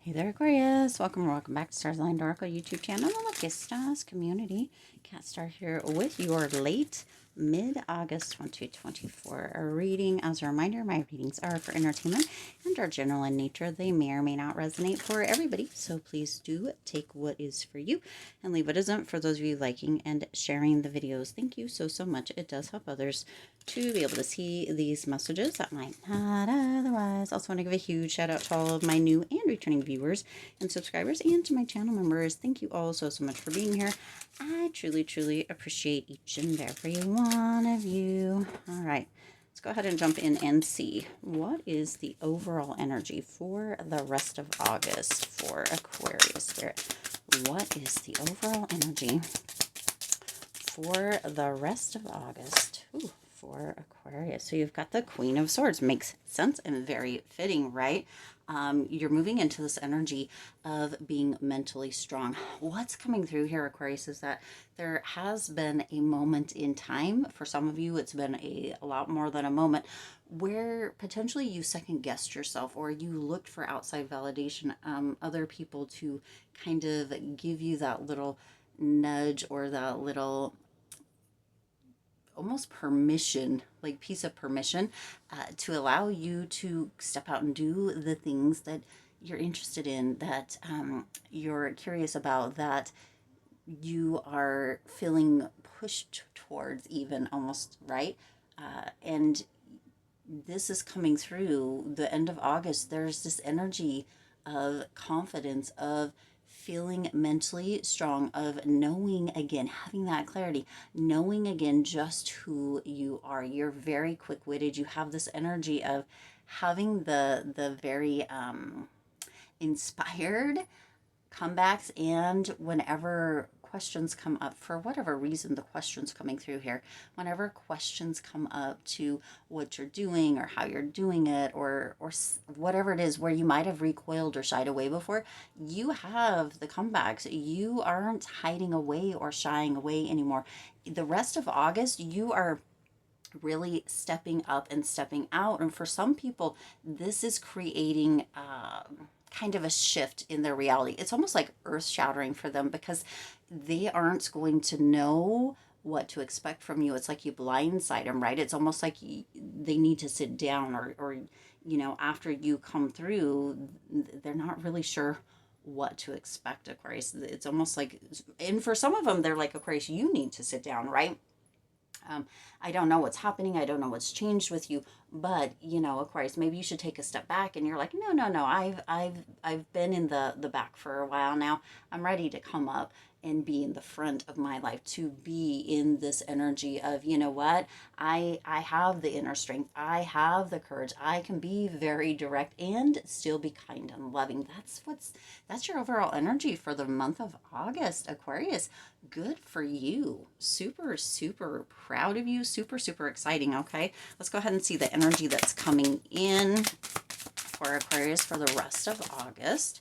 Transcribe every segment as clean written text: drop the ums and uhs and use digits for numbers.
Hey there, Aquarius. Welcome or welcome back to Stars Aligned Oracle YouTube channel, the Luckystars community. Cat Star here with your late mid-August 2024 reading. As a reminder, my readings are for entertainment and are general in nature. They may or may not resonate for everybody, so please do take what is for you and leave what isn't. For those of you liking and sharing the videos, thank you so much. It does help others to be able to see these messages that might not otherwise. Also want to give a huge shout out to all of my new and returning viewers and subscribers, and to my channel members. Thank you all so much for being here. I truly appreciate each and every one of you. All right, let's go ahead and jump in and see what is the overall energy for the rest of August for Aquarius Spirit. What is the overall energy for the rest of August? Ooh, for Aquarius. So you've got the Queen of Swords. Makes sense and very fitting, right? You're moving into this energy of being mentally strong. What's coming through here, Aquarius, is that there has been a moment in time. For some of you, it's been a lot more than a moment where potentially you second guessed yourself, or you looked for outside validation, other people to kind of give you that little nudge or that little almost permission, like piece of permission, to allow you to step out and do the things that you're interested in, that you're curious about, that you are feeling pushed towards, even almost, right? And this is coming through the end of August. There's this energy of confidence, of feeling mentally strong, of knowing again, having that clarity, knowing again just who you are. You're very quick-witted. You have this energy of having the very inspired comebacks, and whenever questions come up, for whatever reason the questions coming through here, whenever questions come up to what you're doing or how you're doing it, or whatever it is where you might have recoiled or shied away before, you have the comebacks. You aren't hiding away or shying away anymore. The rest of August, you are really stepping up and stepping out. And for some people, this is creating kind of a shift in their reality. It's almost like earth shattering for them, because they aren't going to know what to expect from you. It's like you blindside them, right? It's almost like they need to sit down, or after you come through, they're not really sure what to expect, Aquarius. It's almost like, and for some of them, they're like, Aquarius, you need to sit down, right? I don't know what's happening. I don't know what's changed with you, but Aquarius, maybe you should take a step back. And you're like, no. I've been in the back for a while now. I'm ready to come up and be in the front of my life, to be in this energy of, you know what, I have the inner strength, I have the courage, I can be very direct and still be kind and loving. That's your overall energy for the month of August, Aquarius. Good for you. Super proud of you. Super exciting. Okay, let's go ahead and see the energy that's coming in for Aquarius for the rest of August.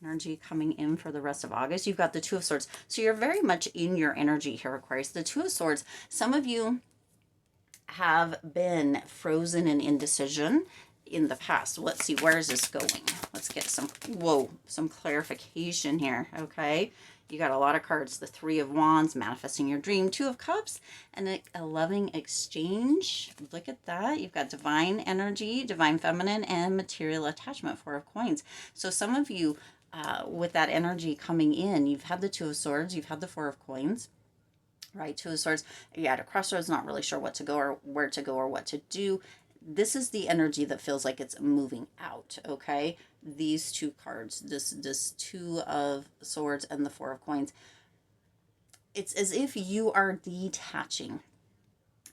Energy coming in for the rest of August. You've got the Two of Swords. So you're very much in your energy here, Aquarius. The Two of Swords, some of you have been frozen in indecision in the past. Let's see, where is this going? Let's get some clarification here, okay? You got a lot of cards. The Three of Wands, manifesting your dream. Two of Cups, and a loving exchange. Look at that. You've got divine energy, divine feminine, and material attachment. Four of Coins. So some of you, with that energy coming in, you've had the Two of Swords, you've had the Four of Coins, right? Two of Swords, you're at a crossroads, not really sure what to go or where to go or what to do. This is the energy that feels like it's moving out, okay? These two cards, this Two of Swords and the Four of Coins, it's as if you are detaching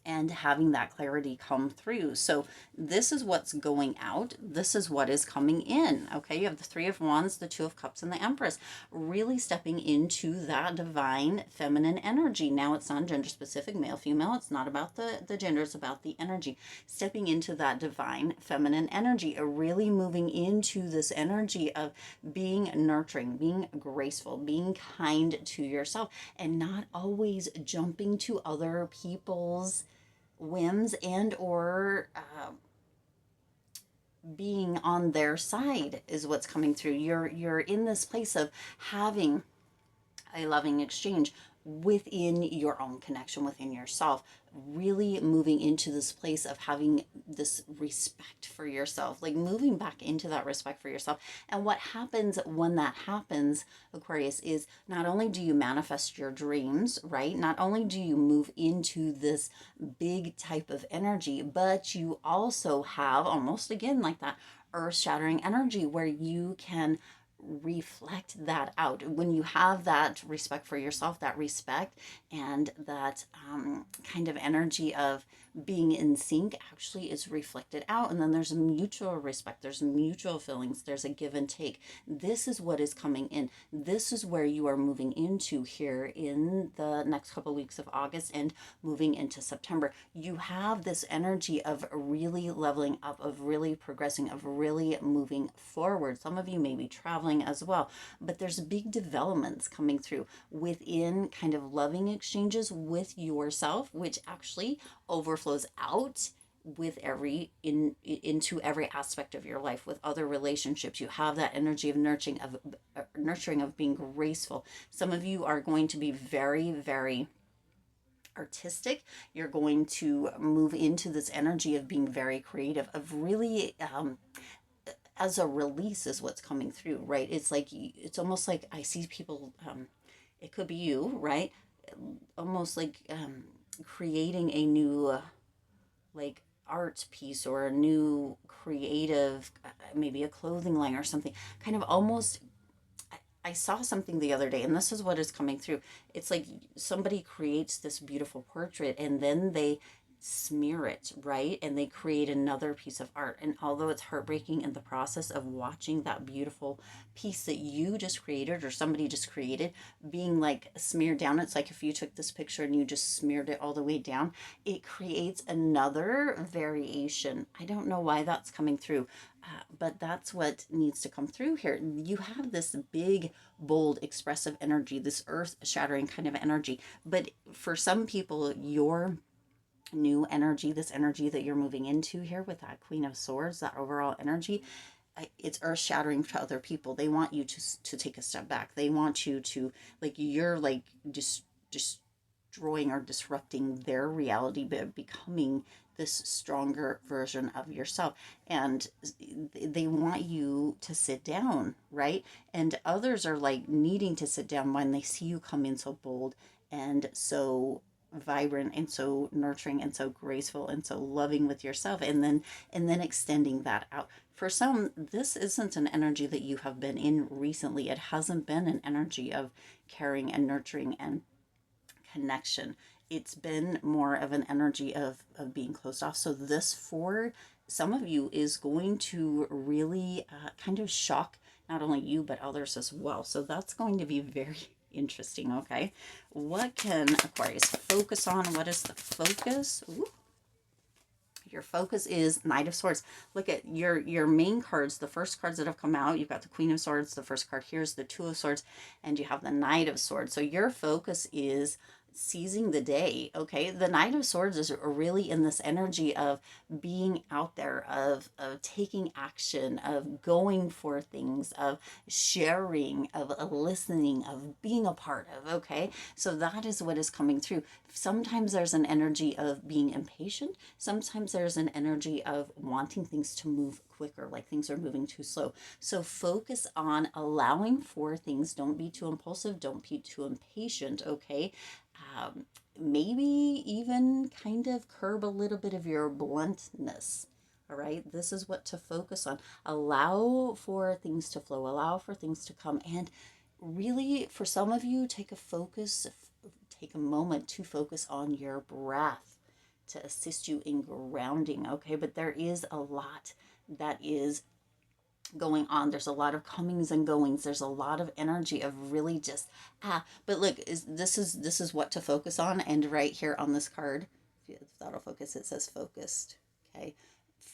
and having that clarity come through. So this is what's going out. This is what is coming in. Okay, you have the Three of Wands, the Two of Cups, and the Empress. Really stepping into that divine feminine energy. Now it's not gender specific, male, female. It's not about the gender. It's about the energy. Stepping into that divine feminine energy. Really moving into this energy of being nurturing, being graceful, being kind to yourself, and not always jumping to other people's whims and or being on their side is what's coming through. You're in this place of having a loving exchange within your own connection, within yourself, really moving into this place of having this respect for yourself, like moving back into that respect for yourself. And what happens when that happens, Aquarius, is not only do you manifest your dreams, right? Not only do you move into this big type of energy, but you also have almost again like that earth shattering energy where you can reflect that out. When you have that respect for yourself, that respect and that kind of energy of being in sync actually is reflected out. And then there's a mutual respect, there's mutual feelings, there's a give and take. This is what is coming in. This is where you are moving into here in the next couple of weeks of August and moving into September. You have this energy of really leveling up, of really progressing, of really moving forward. Some of you may be traveling as well, but there's big developments coming through within kind of loving exchanges with yourself, which actually overflows out with into every aspect of your life. With other relationships, you have that energy of nurturing, of being graceful. Some of you are going to be very, very artistic. You're going to move into this energy of being very creative, of really as a release is what's coming through, right? It's like, it's almost like I see people, it could be you, right? Almost like creating a new like art piece or a new creative, maybe a clothing line or something, kind of almost. I saw something the other day, and this is what is coming through. It's like somebody creates this beautiful portrait and then they smear it, right? And they create another piece of art. And although it's heartbreaking in the process of watching that beautiful piece that you just created or somebody just created being like smeared down, it's like if you took this picture and you just smeared it all the way down, it creates another variation. I don't know why that's coming through. But that's what needs to come through here. You have this big, bold, expressive energy, this earth shattering kind of energy. But for some people, your new energy, this energy that you're moving into here with that Queen of Swords, that overall energy, it's earth shattering to other people. They want you to take a step back. They want you to, like, you're like just destroying or disrupting their reality, but becoming this stronger version of yourself. And they want you to sit down, right? And others are like needing to sit down when they see you come in so bold and so vibrant and so nurturing and so graceful and so loving with yourself, and then extending that out. For some, this isn't an energy that you have been in recently. It hasn't been an energy of caring and nurturing and connection. It's been more of an energy of being closed off. So this, for some of you, is going to really kind of shock not only you but others as well. So that's going to be very interesting. Okay, what can Aquarius focus on? What is the focus? Ooh. Your focus is Knight of Swords. Look at your main cards, the first cards that have come out. You've got the Queen of Swords, the first card here is the Two of Swords, and you have the Knight of Swords. So your focus is seizing the day. Okay, the Knight of Swords is really in this energy of being out there, of taking action, of going for things, of sharing, of listening, of being a part of. Okay, so that is what is coming through. Sometimes there's an energy of being impatient. Sometimes there's an energy of wanting things to move quicker, like things are moving too slow. So focus on allowing for things. Don't be too impulsive. Don't be too impatient. Okay, maybe even kind of curb a little bit of your bluntness. All right, this is what to focus on. Allow for things to flow, allow for things to come. And really, for some of you, take a moment to focus on your breath to assist you in grounding. Okay, but there is a lot that is going on. There's a lot of comings and goings. There's a lot of energy of really just but look, this is what to focus on. And right here on this card, if that'll focus, it says focused. Okay,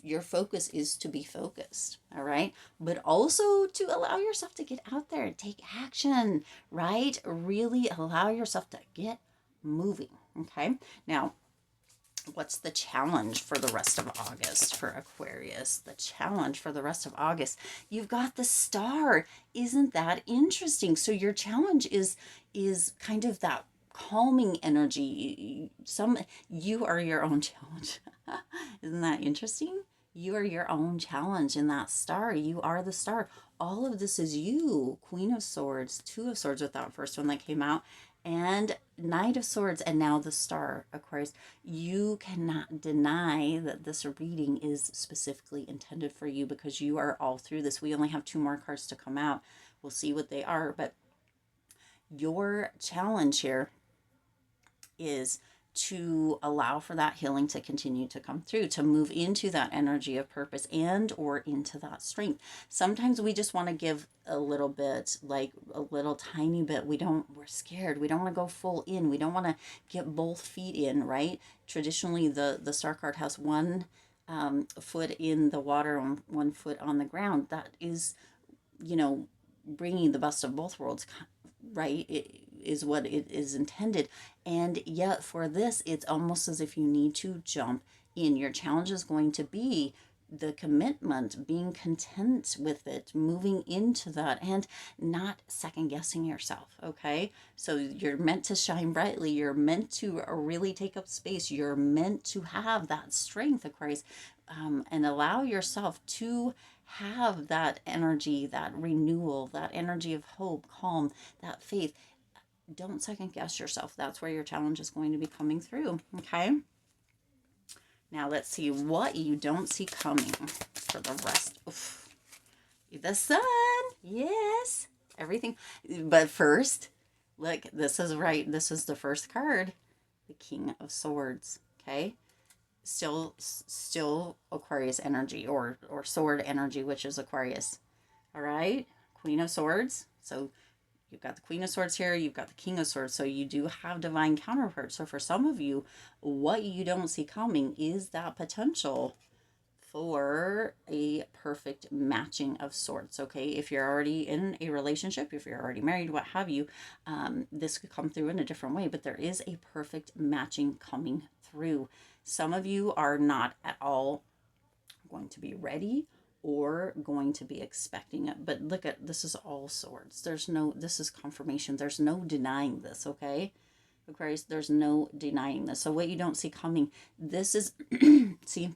your focus is to be focused. All right, but also to allow yourself to get out there and take action, right? Really allow yourself to get moving. Okay, now What's the challenge for the rest of August for Aquarius? The challenge for the rest of August. You've got the star. Isn't that interesting? So your challenge is kind of that calming energy. You are your own challenge. Isn't that interesting? You are your own challenge in that star. You are the star. All of this is you. Queen of Swords, Two of Swords with that first one that came out, and Knight of Swords, and now the star, Aquarius. You cannot deny that this reading is specifically intended for you because you are all through this. We only have two more cards to come out. We'll see what they are, but your challenge here is to allow for that healing to continue to come through, to move into that energy of purpose and or into that strength. Sometimes we just want to give a little bit, like a little tiny bit. We're scared. We don't want to go full in. We don't want to get both feet in, right? Traditionally, the star card has one foot in the water and one foot on the ground. That is, bringing the best of both worlds, right? It is what it is intended. And yet for this, it's almost as if you need to jump in. Your challenge is going to be the commitment, being content with it, moving into that, and not second guessing yourself. Okay, so you're meant to shine brightly. You're meant to really take up space. You're meant to have that strength, Aquarius, and allow yourself to have that energy, that renewal, that energy of hope, calm, that faith. Don't second guess yourself. That's where your challenge is going to be coming through. Okay. Now let's see what you don't see coming for the rest. Oof. The sun. Yes. Everything. But first, look, this is right. This is the first card. The King of Swords. Okay. Still Aquarius energy or sword energy, which is Aquarius. All right. Queen of Swords. So you've got the Queen of Swords here. You've got the King of Swords. So you do have divine counterparts. So for some of you, what you don't see coming is that potential for a perfect matching of sorts. Okay, if you're already in a relationship, if you're already married, what have you, this could come through in a different way, but there is a perfect matching coming through. Some of you are not at all going to be ready or going to be expecting it, but look at this, is all swords. This is confirmation. There's no denying this. Okay, Aquarius, there's no denying this. So what you don't see coming, this is see,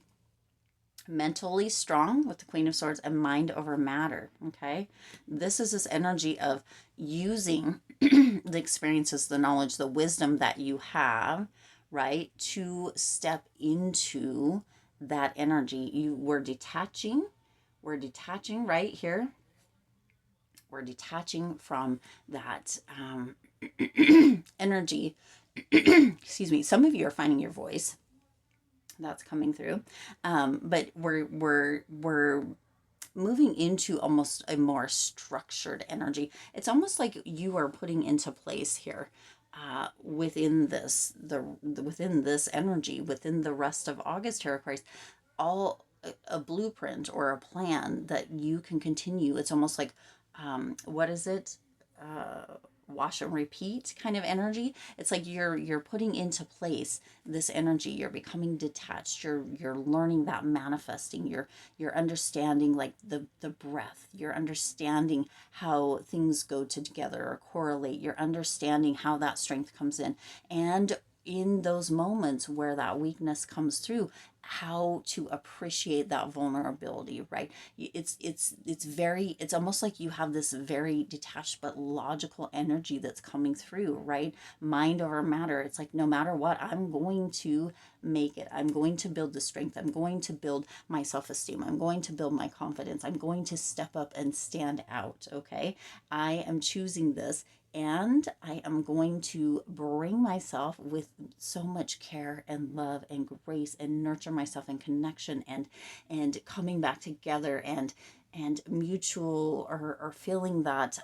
mentally strong with the Queen of Swords and mind over matter. Okay, this is this energy of using the experiences, the knowledge, the wisdom that you have, right, to step into that energy. We're detaching right here. We're detaching from that energy. Excuse me. Some of you are finding your voice. That's coming through, but we're moving into almost a more structured energy. It's almost like you are putting into place here, within this within this energy, within the rest of August here, Aquarius, all a blueprint or a plan that you can continue. It's almost like, what is it? Wash and repeat kind of energy. It's like you're putting into place this energy. You're becoming detached. You're learning that manifesting. You're understanding like the breath. You're understanding how things go together or correlate. You're understanding how that strength comes in, and in those moments where that weakness comes through, how to appreciate that vulnerability, right? It's almost like you have this very detached but logical energy that's coming through, right? Mind over matter. It's like, no matter what, I'm going to make it. I'm going to build the strength. I'm going to build my self-esteem. I'm going to build my confidence. I'm going to step up and stand out. Okay, I am choosing this, and I am going to bring myself with so much care and love and grace and nurture myself in connection and coming back together and mutual or feeling that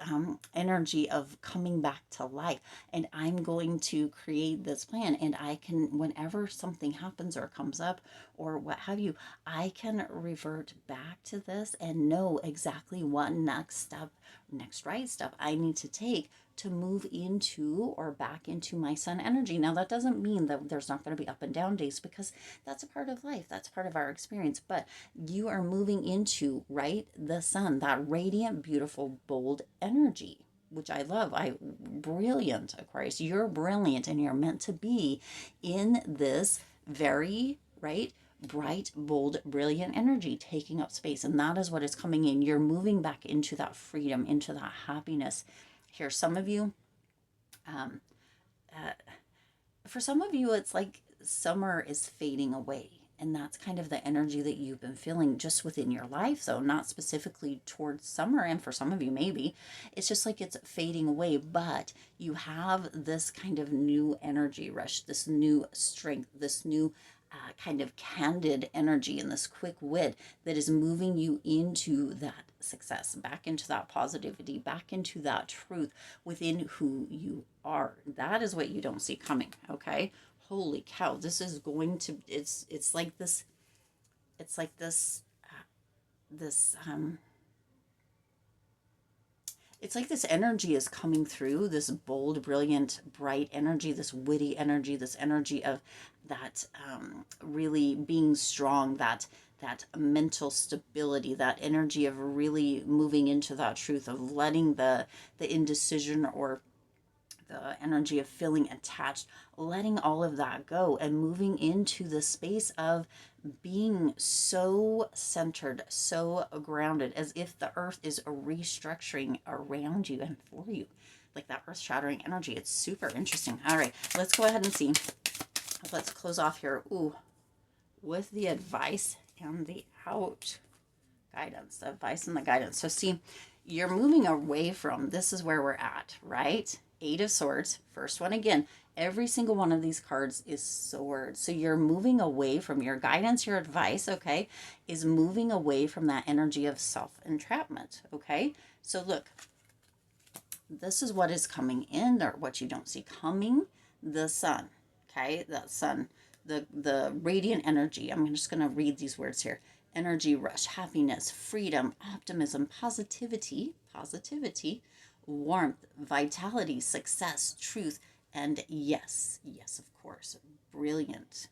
energy of coming back to life. And I'm going to create this plan, and I can, whenever something happens or comes up or what have you, I can revert back to this and know exactly what next step next right step I need to take to move into or back into my sun energy. Now, that doesn't mean that there's not going to be up and down days, because that's a part of life. That's part of our experience. But you are moving into, right, the sun, that radiant, beautiful, bold energy, which I love. Brilliant, Aquarius. You're brilliant, and you're meant to be in this very, right, bright, bold, brilliant energy, taking up space. And that is what is coming in. You're moving back into that freedom, into that happiness. Here, some of you, um, uh, for some of you, it's like summer is fading away. And that's kind of the energy that you've been feeling just within your life, though, not specifically towards summer. And for some of you, maybe it's just like it's fading away, but you have this kind of new energy rush, this new strength, this new kind of candid energy, and this quick wit that is moving you into that success, back into that positivity, back into that truth within who you are. That is what you don't see coming, okay? Holy cow, this is going to, it's like this, it's like this, this, it's like this energy is coming through, this bold, brilliant, bright energy, this witty energy, this energy of that really being strong, that mental stability, that energy of really moving into that truth, of letting the indecision or the energy of feeling attached, letting all of that go and moving into the space of being so centered, so grounded, as if the earth is restructuring around you and for you, like that earth shattering energy. It's super interesting. All right, let's go ahead and see. Let's close off here. Ooh, with the advice and the out guidance, the advice and the guidance. So see, you're moving away from, this is where we're at, right? Eight of Swords, first one again. Every single one of these cards is swords. So you're moving away from your guidance, your advice, okay, is moving away from that energy of self-entrapment, okay? So look, this is what is coming in, or what you don't see coming, the sun, okay? That sun, the radiant energy. I'm just going to read these words here. Energy rush, happiness, freedom, optimism, positivity, warmth, vitality, success, truth, and yes, of course, brilliant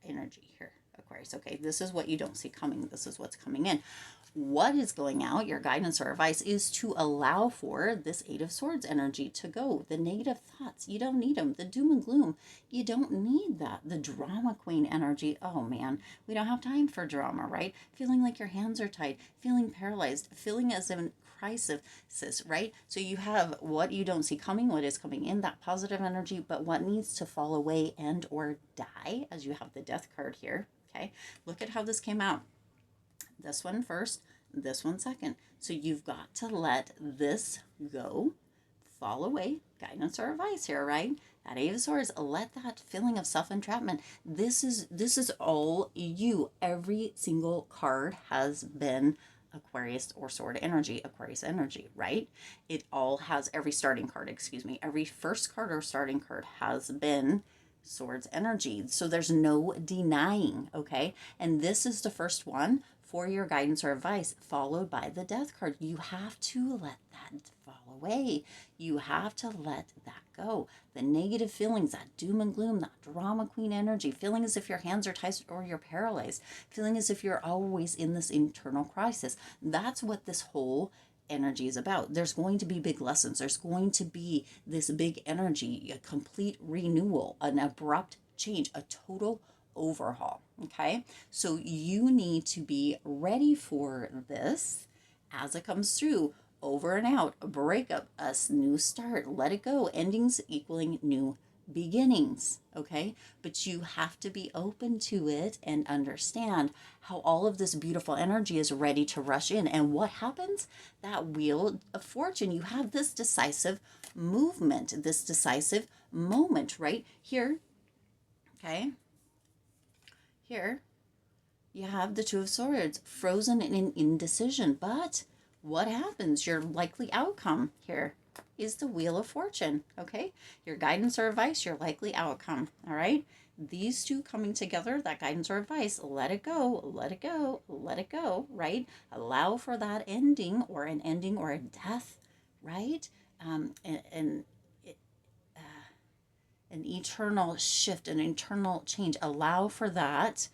energy here, Aquarius. Okay, this is what you don't see coming. This is what's coming in. What is going out, your guidance or advice, is to allow for this Eight of Swords energy to go. The negative thoughts, you don't need them. The doom and gloom, you don't need that. The drama queen energy, oh man, we don't have time for drama, right? Feeling like your hands are tied, feeling paralyzed, feeling as in crisis, right? So you have what you don't see coming, what is coming in, that positive energy, but what needs to fall away and or die, as you have the Death card here, okay? Look at how this came out. This one first, this one second. So you've got to let this go, fall away, guidance or advice here, right? That Eight of Swords, let that feeling of self-entrapment. This is all you. Every single card has been Aquarius or sword energy, Aquarius energy, right? It all has, every starting card, every first card or starting card has been swords energy. So there's no denying, okay? And this is the first one for your guidance or advice, followed by the Death card. You have to let that fall away. You have to let that go. The negative feelings, that doom and gloom, that drama queen energy, feeling as if your hands are tied or you're paralyzed, feeling as if you're always in this internal crisis. That's what this whole energy is about. There's going to be big lessons. There's going to be this big energy, a complete renewal, an abrupt change, a total overhaul. Okay, so you need to be ready for this as it comes through. Over and out, a breakup, a new start, let it go, endings equaling new beginnings. Okay, but you have to be open to it and understand how all of this beautiful energy is ready to rush in. And what happens? That wheel of fortune, you have this decisive movement, this decisive moment right here. Okay, here you have the Two of Swords, frozen in indecision. But what happens? Your likely outcome here is the Wheel of Fortune, okay? Your guidance or advice, your likely outcome, all right? these two coming together, that guidance or advice, let it go, let it go, let it go, right? Allow for that ending or an ending or a death, right? And an eternal shift, an eternal change. Allow for that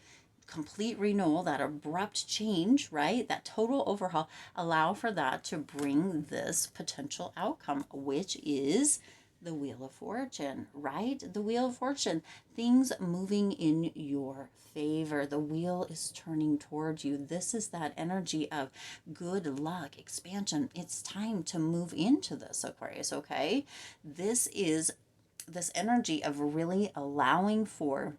complete renewal, that abrupt change, right? That total overhaul. Allow for that to bring this potential outcome, which is the Wheel of Fortune, right? The Wheel of Fortune, things moving in your favor. The wheel is turning towards you. This is that energy of good luck, expansion. It's time to move into this, Aquarius, okay? This is this energy of really allowing for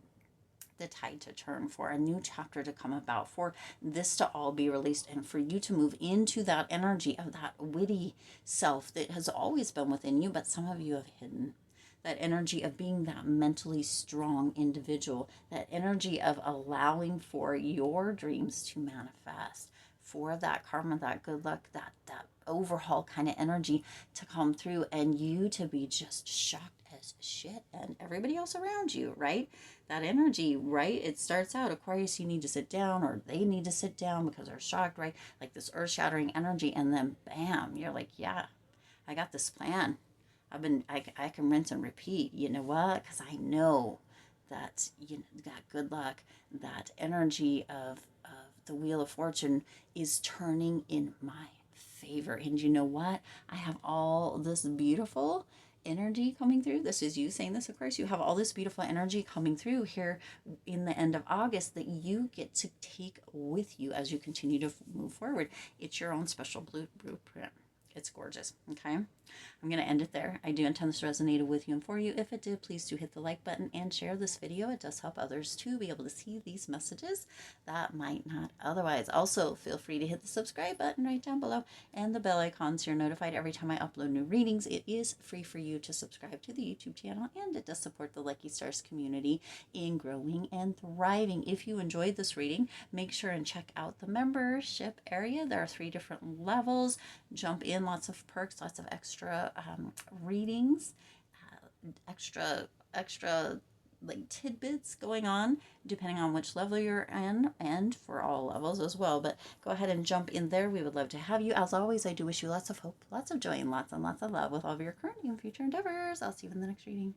the tide to turn, for a new chapter to come about, for this to all be released, and for you to move into that energy of that witty self that has always been within you, but some of you have hidden. That energy of being that mentally strong individual, that energy of allowing for your dreams to manifest, for that karma, that good luck, that overhaul kind of energy to come through, and you to be just shocked as shit, and everybody else around you, right? That energy, right? It starts out, Aquarius, you need to sit down, or they need to sit down because they're shocked, right? Like this earth-shattering energy, and then bam, you're like, yeah, I got this plan. I can rinse and repeat. You know what? Because I know that that good luck, that energy of the Wheel of Fortune is turning in my favor. And you know what? I have all this beautiful energy coming through. This is you saying this, of course. You have all this beautiful energy coming through here in the end of August that you get to take with you as you continue to move forward. It's your own special blueprint. It's gorgeous. Okay. I'm going to end it there. I do intend this resonated with you and for you. If it did, please do hit the like button and share this video. It does help others to be able to see these messages that might not otherwise. Also, feel free to hit the subscribe button right down below and the bell icon so you're notified every time I upload new readings. It is free for you to subscribe to the YouTube channel, and it does support the Lucky Stars community in growing and thriving. If you enjoyed this reading, make sure and check out the membership area. There are 3 different levels. Jump in, lots of perks, lots of extra readings, extra like tidbits going on depending on which level you're in, and for all levels as well. But go ahead and jump in there. We would love to have you. As always, I do wish you lots of hope, lots of joy, and lots of love with all of your current and future endeavors. I'll see you in the next reading.